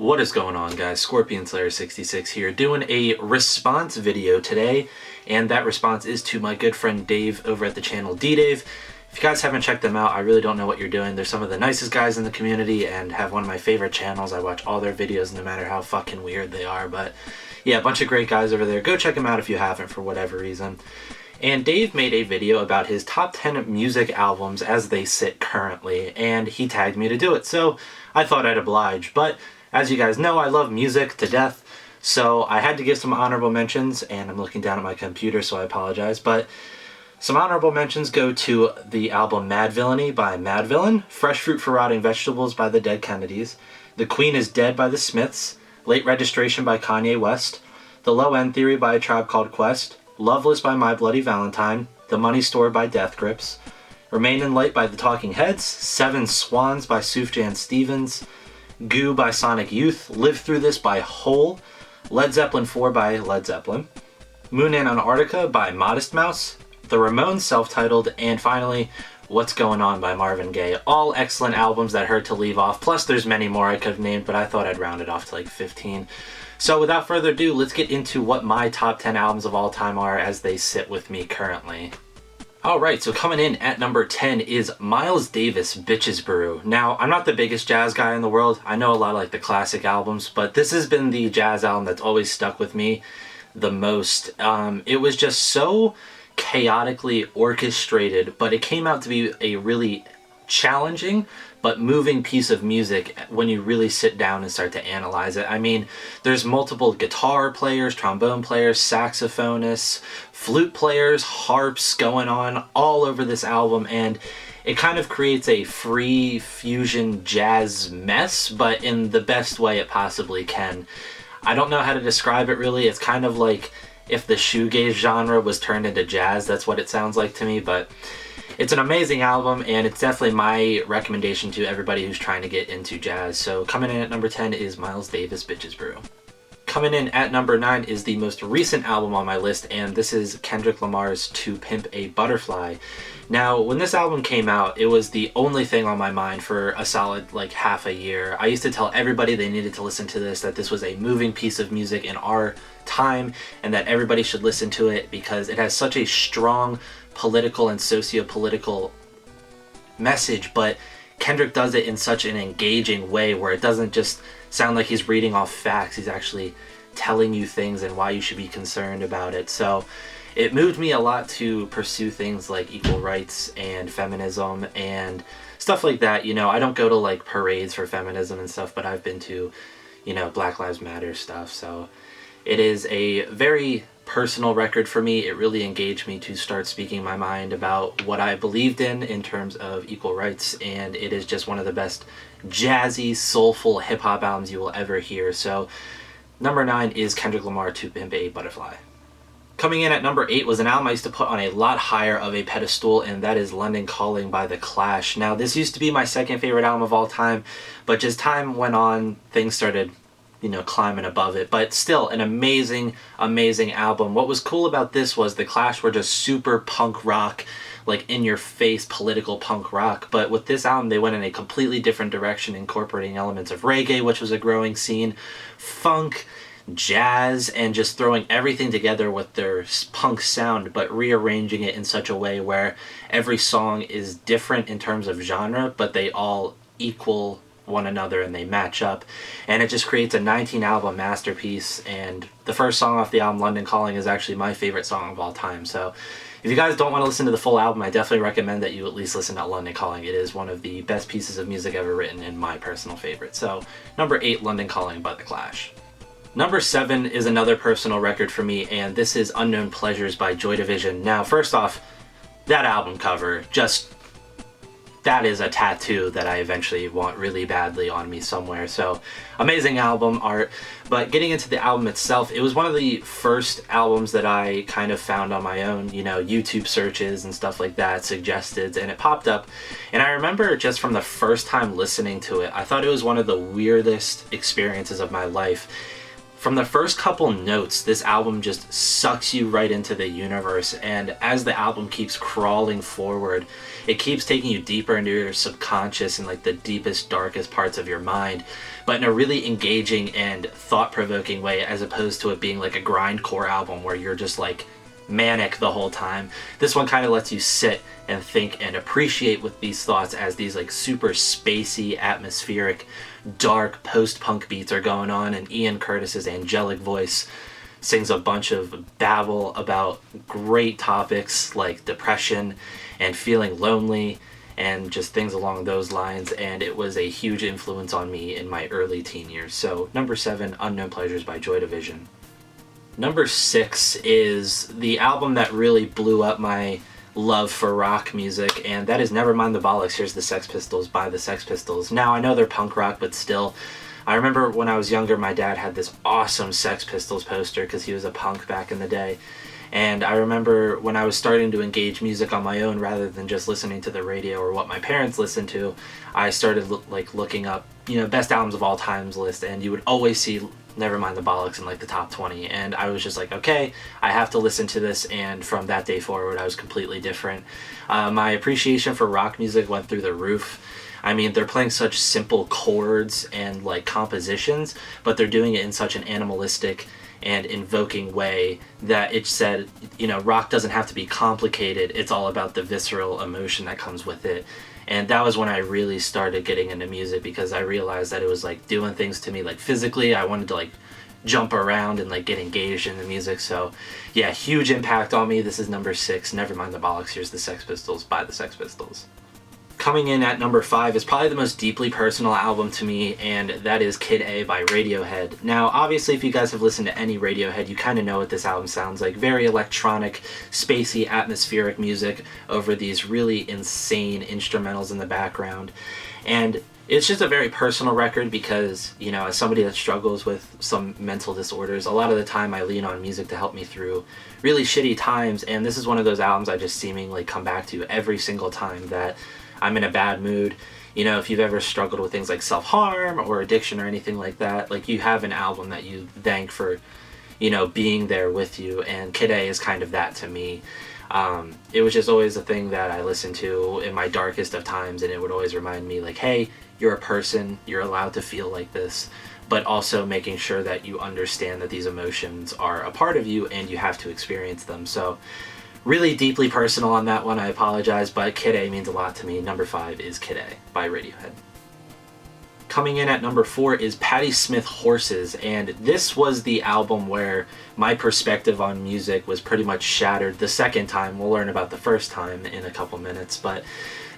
What is going on, guys? ScorpionSlayer66 here, doing a response video today, and that response is to my good friend Dave over at the channel D-Dave. If you guys haven't checked them out, I really don't know what you're doing. They're some of the nicest guys in the community and have one of my favorite channels. I watch all their videos no matter how fucking weird they are, but yeah, a bunch of great guys over there. Go check them out if you haven't for whatever reason. And Dave made a video about his top 10 music albums as they sit currently, and he tagged me to do it, so I thought I'd oblige. But as you guys know, I love music to death, so I had to give some honorable mentions, and I'm looking down at my computer, so I apologize, but some honorable mentions go to the album Mad Villainy by Mad Villain, Fresh Fruit for Rotting Vegetables by the Dead Kennedys, The Queen is Dead by the Smiths, Late Registration by Kanye West, The Low End Theory by A Tribe Called Quest, Loveless by My Bloody Valentine, The Money Store by Death Grips, Remain in Light by The Talking Heads, Seven Swans by Sufjan Stevens, Goo by Sonic Youth, Live Through This by Hole, Led Zeppelin 4 by Led Zeppelin, Moon and Antarctica by Modest Mouse, The Ramones self-titled, and finally, What's Going On by Marvin Gaye. All excellent albums that hurt to leave off, plus there's many more I could have named, but I thought I'd round it off to like 15. So without further ado, let's get into what my top 10 albums of all time are as they sit with me currently. Alright, so coming in at number 10 is Miles Davis, Bitches Brew. Now, I'm not the biggest jazz guy in the world. I know a lot of like the classic albums, but this has been the jazz album that's always stuck with me the most. It was just so chaotically orchestrated, but it came out to be a really challenging but moving piece of music when you really sit down and start to analyze it. I mean, there's multiple guitar players, trombone players, saxophonists, flute players, harps going on all over this album, and it kind of creates a free fusion jazz mess, but in the best way it possibly can. I don't know how to describe it really. It's kind of like if the shoegaze genre was turned into jazz. That's what it sounds like to me, but it's an amazing album, and it's definitely my recommendation to everybody who's trying to get into jazz. So coming in at number 10 is Miles Davis, Bitches Brew. Coming in at number 9 is the most recent album on my list, and this is Kendrick Lamar's To Pimp a Butterfly. Now, when this album came out, it was the only thing on my mind for a solid like half a year. I used to tell everybody they needed to listen to this, that this was a moving piece of music in our time, and that everybody should listen to it because it has such a strong political and socio-political message, but Kendrick does it in such an engaging way where it doesn't just sound like he's reading off facts. He's actually telling you things and why you should be concerned about it. So it moved me a lot to pursue things like equal rights and feminism and stuff like that. You know, I don't go to like parades for feminism and stuff, but I've been to, you know, Black Lives Matter stuff. So it is a very personal record for me. It really engaged me to start speaking my mind about what I believed in terms of equal rights, and it is just one of the best jazzy, soulful hip-hop albums you will ever hear. So number 9 is Kendrick Lamar, To Pimp a Butterfly. Coming in at number 8 was an album I used to put on a lot higher of a pedestal, and that is London Calling by The Clash. Now, this used to be my second favorite album of all time, but just time went on, things started, you know, climbing above it, but still an amazing, amazing album. What was cool about this was The Clash were just super punk rock, like in your face political punk rock, but with this album they went in a completely different direction, incorporating elements of reggae, which was a growing scene, funk, jazz, and just throwing everything together with their punk sound, but rearranging it in such a way where every song is different in terms of genre, but they all equal one another and they match up, and it just creates a 19-album masterpiece. And the first song off the album, London Calling, is actually my favorite song of all time. So if you guys don't want to listen to the full album, I definitely recommend that you at least listen to London Calling. It is one of the best pieces of music ever written and my personal favorite. So number 8, London Calling by The Clash. Number 7 is another personal record for me, and this is Unknown Pleasures by Joy Division. Now, first off, that album cover, just that is a tattoo that I eventually want really badly on me somewhere. So amazing album art. But getting into the album itself, it was one of the first albums that I kind of found on my own, you know, YouTube searches and stuff like that, suggested, and it popped up. And I remember just from the first time listening to it, I thought it was one of the weirdest experiences of my life. From the first couple notes, this album just sucks you right into the universe, and as the album keeps crawling forward, it keeps taking you deeper into your subconscious and like the deepest, darkest parts of your mind, but in a really engaging and thought-provoking way, as opposed to it being like a grindcore album where you're just like manic the whole time. This one kind of lets you sit and think and appreciate with these thoughts as these like super spacey, atmospheric, dark post-punk beats are going on, and Ian Curtis's angelic voice sings a bunch of babble about great topics like depression and feeling lonely and just things along those lines, and it was a huge influence on me in my early teen years. So number 7, Unknown Pleasures by Joy Division. Number 6 is the album that really blew up my love for rock music, and that is Nevermind the Bollocks, Here's the Sex Pistols by the Sex Pistols. Now, I know they're punk rock, but still, I remember when I was younger, my dad had this awesome Sex Pistols poster because he was a punk back in the day. And I remember when I was starting to engage music on my own rather than just listening to the radio or what my parents listened to, I started looking up, best albums of all times list, and you would always see Nevermind the Bollocks in like the top 20, and I was just like, okay, I have to listen to this. And from that day forward, I was completely different. My appreciation for rock music went through the roof. I mean, they're playing such simple chords and like compositions, but they're doing it in such an animalistic and invoking way that it said, rock doesn't have to be complicated. It's all about the visceral emotion that comes with it. And that was when I really started getting into music, because I realized that it was like doing things to me like physically. I wanted to like jump around and like get engaged in the music. So yeah, huge impact on me. This is number 6, Nevermind the Bollocks, Here's the Sex Pistols by the Sex Pistols. Coming in at number 5 is probably the most deeply personal album to me, and that is Kid A by Radiohead. Now, obviously, if you guys have listened to any Radiohead, you kind of know what this album sounds like. Very electronic, spacey, atmospheric music over these really insane instrumentals in the background. And it's just a very personal record because, as somebody that struggles with some mental disorders, a lot of the time I lean on music to help me through really shitty times, and this is one of those albums I just seemingly come back to every single time that I'm in a bad mood. If you've ever struggled with things like self-harm or addiction or anything like that, like you have an album that you thank for, being there with you, and Kid A is kind of that to me. It was just always a thing that I listened to in my darkest of times, and it would always remind me like, hey, you're a person, you're allowed to feel like this, but also making sure that you understand that these emotions are a part of you and you have to experience them. So really deeply personal on that one, I apologize, but Kid A means a lot to me. Number 5 is Kid A by Radiohead. Coming in at number 4 is Patti Smith, Horses, and this was the album where my perspective on music was pretty much shattered the second time. We'll learn about the first time in a couple minutes, but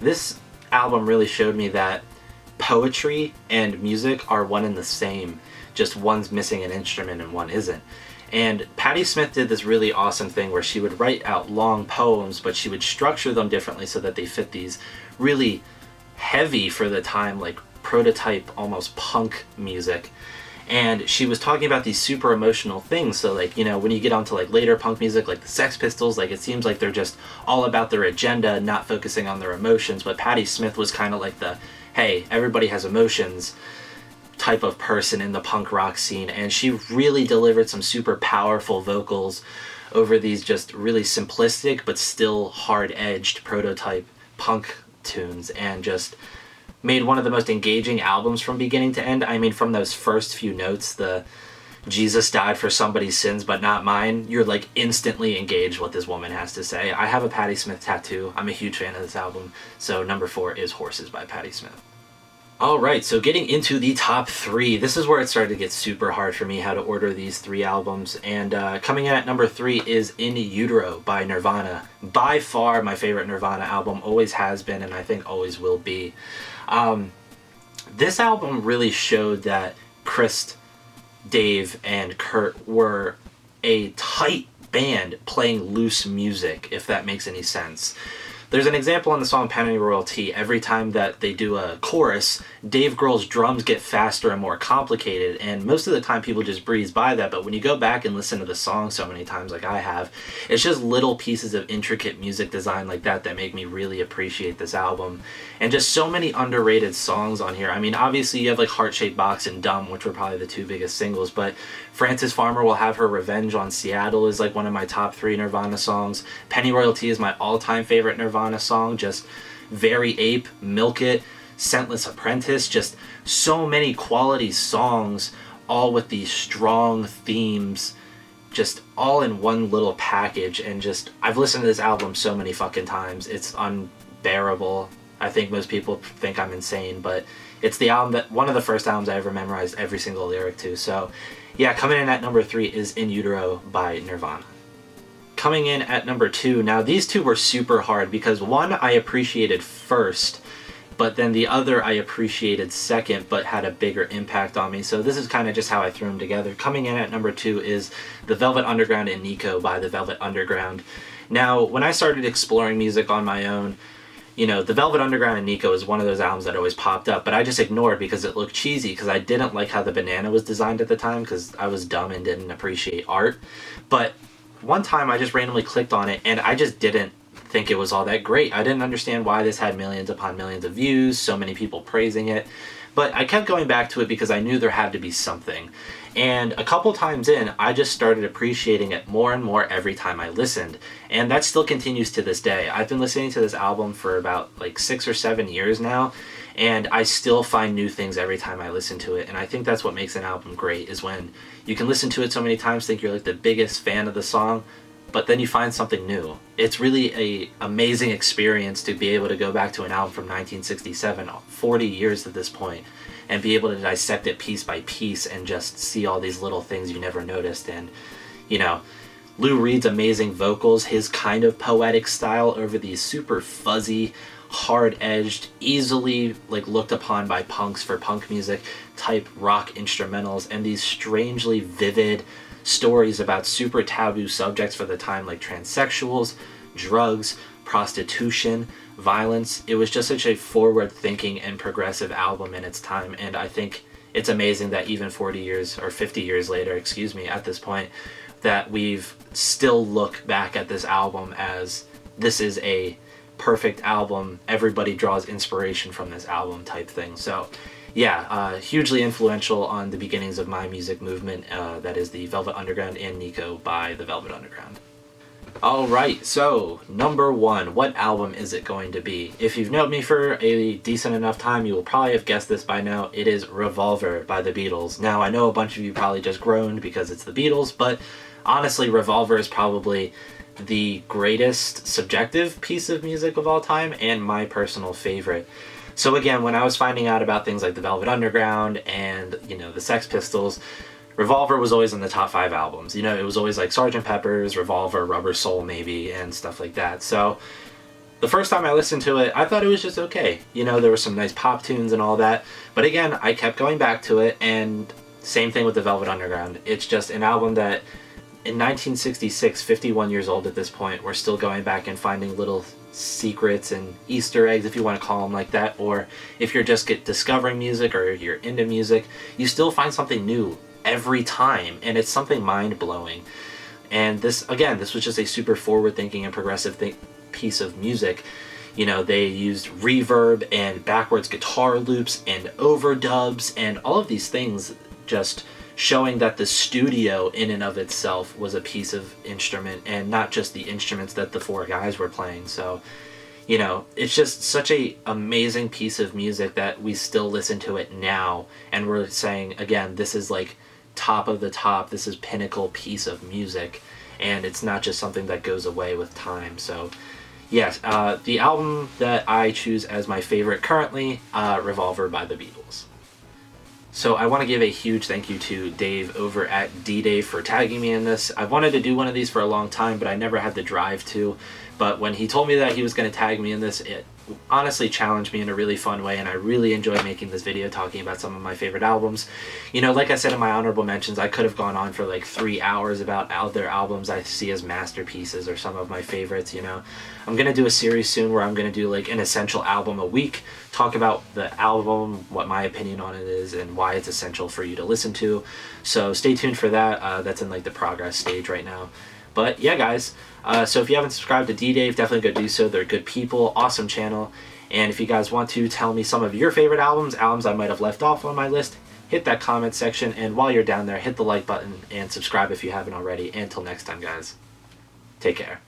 this album really showed me that poetry and music are one and the same, just one's missing an instrument and one isn't. And Patti Smith did this really awesome thing where she would write out long poems, but she would structure them differently so that they fit these really heavy, for the time, like prototype, almost punk music. And she was talking about these super emotional things. So like, when you get onto like later punk music, like the Sex Pistols, like it seems like they're just all about their agenda, not focusing on their emotions. But Patti Smith was kind of like the, hey, everybody has emotions type of person in the punk rock scene, and she really delivered some super powerful vocals over these just really simplistic but still hard-edged prototype punk tunes, and just made one of the most engaging albums from beginning to end. I mean, from those first few notes, the Jesus died for somebody's sins but not mine, you're like instantly engaged what this woman has to say. I have a Patti Smith tattoo. I'm a huge fan of this album. So number 4 is Horses by Patti Smith. Alright, so getting into the top 3, this is where it started to get super hard for me how to order these 3 albums, and coming in at number 3 is In Utero by Nirvana. By far my favorite Nirvana album, always has been, and I think always will be. This album really showed that Chris, Dave, and Kurt were a tight band playing loose music, if that makes any sense. There's an example on the song Penny Royalty. Every time that they do a chorus, Dave Grohl's drums get faster and more complicated, and most of the time people just breeze by that, but when you go back and listen to the song so many times like I have, it's just little pieces of intricate music design like that that make me really appreciate this album. And just so many underrated songs on here. I mean, obviously you have like Heart-Shaped Box and Dumb, which were probably the two biggest singles, but Frances Farmer Will Have Her Revenge on Seattle is like one of my top 3 Nirvana songs. Penny Royalty is my all-time favorite Nirvana song. Just Very Ape, Milk It, Scentless Apprentice, just so many quality songs, all with these strong themes, just all in one little package. And just, I've listened to this album so many fucking times, it's unbearable. I think most people think I'm insane, but it's the album that, one of the first albums I ever memorized every single lyric to. So yeah, coming in at number 3 is In Utero by Nirvana. Coming in at number 2, now these two were super hard because one I appreciated first, but then the other I appreciated second, but had a bigger impact on me. So this is kind of just how I threw them together. Coming in at number 2 is The Velvet Underground and Nico by The Velvet Underground. Now, when I started exploring music on my own, you know, The Velvet Underground and Nico is one of those albums that always popped up, but I just ignored because it looked cheesy, because I didn't like how the banana was designed at the time, because I was dumb and didn't appreciate art. But one time I just randomly clicked on it, and I just didn't think it was all that great. I didn't understand why this had millions upon millions of views, so many people praising it. But I kept going back to it because I knew there had to be something. And a couple times in, I just started appreciating it more and more every time I listened. And that still continues to this day. I've been listening to this album for about like 6 or 7 years now, and I still find new things every time I listen to it. And I think that's what makes an album great, is when you can listen to it so many times, think you're like the biggest fan of the song, but then you find something new. It's really a amazing experience to be able to go back to an album from 1967, 40 years at this point, and be able to dissect it piece by piece and just see all these little things you never noticed. And, you know, Lou Reed's amazing vocals, his kind of poetic style over these super fuzzy, hard-edged, easily like looked upon by punks for punk music type rock instrumentals, and these strangely vivid stories about super taboo subjects for the time, like transsexuals, drugs, prostitution, violence. It was just such a forward-thinking and progressive album in its time, and I think it's amazing that even 40 years or 50 years later, excuse me, at this point, that we've still look back at this album as this is a perfect album, everybody draws inspiration from this album type thing. So yeah, hugely influential on the beginnings of my music movement, that is The Velvet Underground and Nico by The Velvet Underground. Alright, so number 1, what album is it going to be? If you've known me for a decent enough time, you will probably have guessed this by now. It is Revolver by the Beatles. Now, I know a bunch of you probably just groaned because it's the Beatles, but honestly, Revolver is probably the greatest subjective piece of music of all time and my personal favorite. So again, when I was finding out about things like the Velvet Underground and, you know, the Sex Pistols, Revolver was always in the top 5 albums. You know, it was always like Sgt. Pepper's, Revolver, Rubber Soul maybe, and stuff like that. So the first time I listened to it, I thought it was just okay. You know, there were some nice pop tunes and all that. But again, I kept going back to it, and same thing with the Velvet Underground. It's just an album that in 1966, 51 years old at this point, we're still going back and finding little secrets and Easter eggs, if you want to call them like that, or if you're just discovering music or you're into music, you still find something new every time, and it's something mind-blowing. And this, again, this was just a super forward-thinking and progressive piece of music. You know, they used reverb and backwards guitar loops and overdubs and all of these things, just showing that the studio in and of itself was a piece of instrument and not just the instruments that the 4 guys were playing. So, you know, it's just such a amazing piece of music that we still listen to it now, and we're saying, again, this is like top of the top, this is pinnacle piece of music, and it's not just something that goes away with time. So yes, the album that I choose as my favorite currently, Revolver by the Beatles. So I want to give a huge thank you to Dave over at D-Dave for tagging me in this. I've wanted to do one of these for a long time, but I never had the drive to. But when he told me that he was going to tag me in this, it honestly challenged me in a really fun way, and I really enjoy making this video talking about some of my favorite albums. You know, like I said in my honorable mentions, I could have gone on for like 3 hours about other albums I see as masterpieces or some of my favorites, you know. I'm going to do a series soon where I'm going to do like an essential album a week, talk about the album, what my opinion on it is, and why it's essential for you to listen to. So stay tuned for that. That's in like the progress stage right now. But yeah, guys, so if you haven't subscribed to D-Dave, definitely go do so. They're good people, awesome channel. And if you guys want to tell me some of your favorite albums I might have left off on my list, hit that comment section. And while you're down there, hit the like button and subscribe if you haven't already. And until next time, guys, take care.